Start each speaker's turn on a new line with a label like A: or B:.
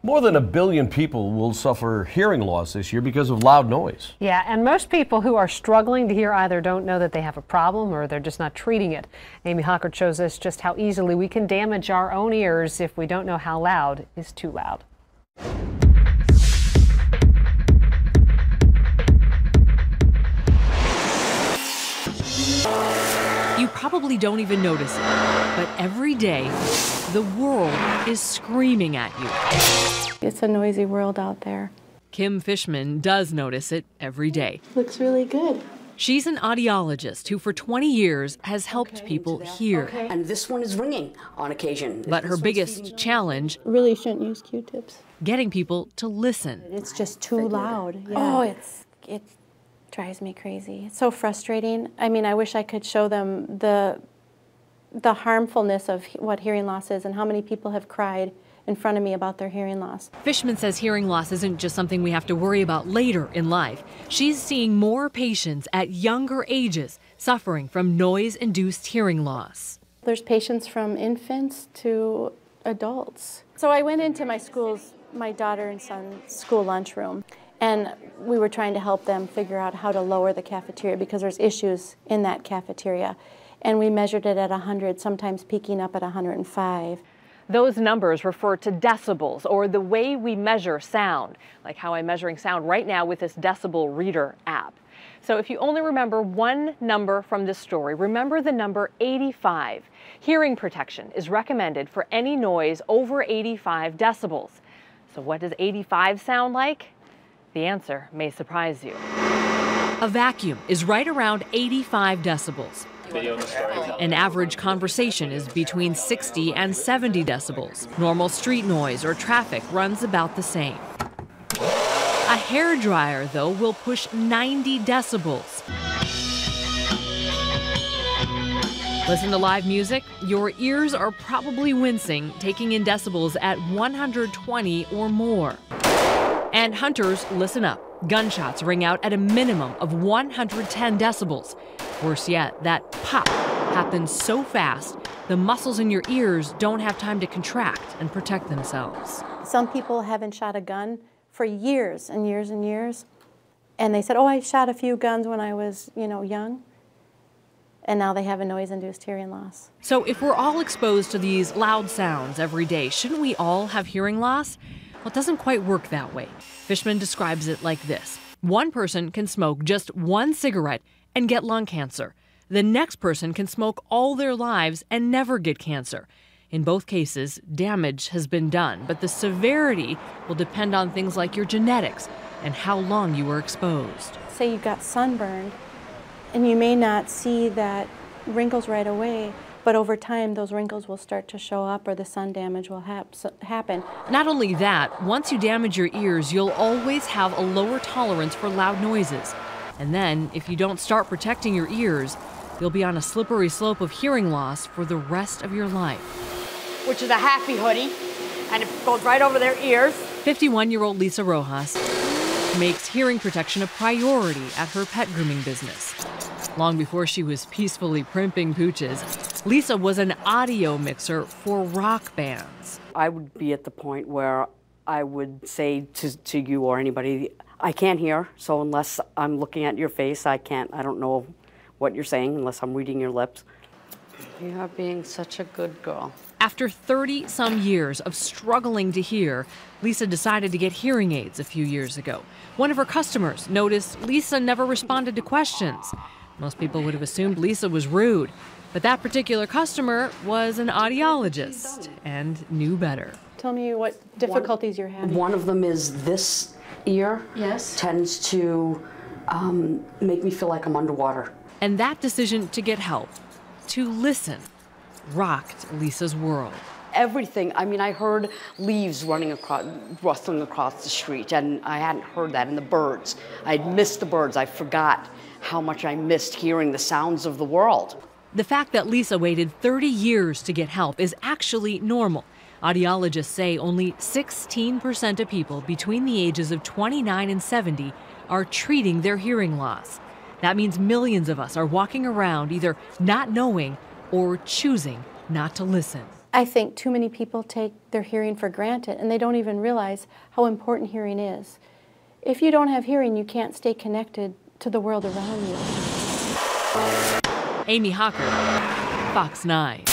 A: More than 1 billion people will suffer hearing loss this year because of loud noise.
B: Yeah, and most people who are struggling to hear either don't know that they have a problem or they're just not treating it. Amy Hockert shows us just how easily we can damage our own ears if we don't know how loud is too loud.
C: You probably don't even notice it, but every day, the world is screaming at you.
D: It's a noisy world out there.
C: Kim Fishman does notice it every day.
D: Looks really good.
C: She's an audiologist who for 20 years has helped people hear.
E: And this one is ringing on occasion.
C: But her biggest challenge,
D: Really shouldn't use Q-tips.
C: getting people to listen.
D: It's just too loud. Yeah. Oh, it drives me crazy. It's so frustrating. I mean, I wish I could show them the harmfulness of what hearing loss is and how many people have cried in front of me about their hearing loss.
C: Fishman says hearing loss isn't just something we have to worry about later in life. She's seeing more patients at younger ages suffering from noise-induced hearing loss.
D: There's patients from infants to adults. So I went into my daughter and son's school lunchroom, and we were trying to help them figure out how to lower the cafeteria because there's issues in that cafeteria. And we measured it at 100, sometimes peaking up at 105.
B: Those numbers refer to decibels, or the way we measure sound, like how I'm measuring sound right now with this decibel reader app. So if you only remember one number from this story, remember the number 85. Hearing protection is recommended for any noise over 85 decibels. So what does 85 sound like? The answer may surprise you.
C: A vacuum is right around 85 decibels. An average conversation is between 60 and 70 decibels. Normal street noise or traffic runs about the same. A hairdryer, though, will push 90 decibels. Listen to live music? Your ears are probably wincing, taking in decibels at 120 or more. And hunters, listen up. Gunshots ring out at a minimum of 110 decibels. Worse yet, that pop happens so fast, the muscles in your ears don't have time to contract and protect themselves.
D: Some people haven't shot a gun for years and years and years. And they said, oh, I shot a few guns when I was, young. And now they have a noise-induced hearing loss.
C: So if we're all exposed to these loud sounds every day, shouldn't we all have hearing loss? Well, it doesn't quite work that way. Fishman describes it like this. One person can smoke just one cigarette and get lung cancer. The next person can smoke all their lives and never get cancer. In both cases, damage has been done, but the severity will depend on things like your genetics and how long you were exposed.
D: Say you got sunburned, and you may not see that wrinkles right away, but over time those wrinkles will start to show up or the sun damage will happen.
C: Not only that, once you damage your ears, you'll always have a lower tolerance for loud noises. And then, if you don't start protecting your ears, you'll be on a slippery slope of hearing loss for the rest of your life.
F: Which is a happy hoodie, and it goes right over their ears.
C: 51-year-old Lisa Rojas makes hearing protection a priority at her pet grooming business. Long before she was peacefully primping pooches, Lisa was an audio mixer for rock bands.
E: I would be at the point where I would say to you or anybody, I can't hear, so unless I'm looking at your face, I don't know what you're saying unless I'm reading your lips. You are being such a good girl.
C: After 30-some years of struggling to hear, Lisa decided to get hearing aids a few years ago. One of her customers noticed Lisa never responded to questions. Most people would have assumed Lisa was rude, but that particular customer was an audiologist and knew better.
D: Tell me what difficulties you're having.
E: One of them is this ear tends to make me feel like I'm underwater.
C: And that decision to get help, to listen, rocked Lisa's world.
E: Everything. I mean, I heard leaves rustling across the street, and I hadn't heard that. And the birds. I'd missed the birds. I forgot how much I missed hearing the sounds of the world.
C: The fact that Lisa waited 30 years to get help is actually normal. Audiologists say only 16% of people between the ages of 29 and 70 are treating their hearing loss. That means millions of us are walking around either not knowing or choosing not to listen.
D: I think too many people take their hearing for granted, and they don't even realize how important hearing is. If you don't have hearing, you can't stay connected to the world around you.
C: Amy Hocker, Fox 9.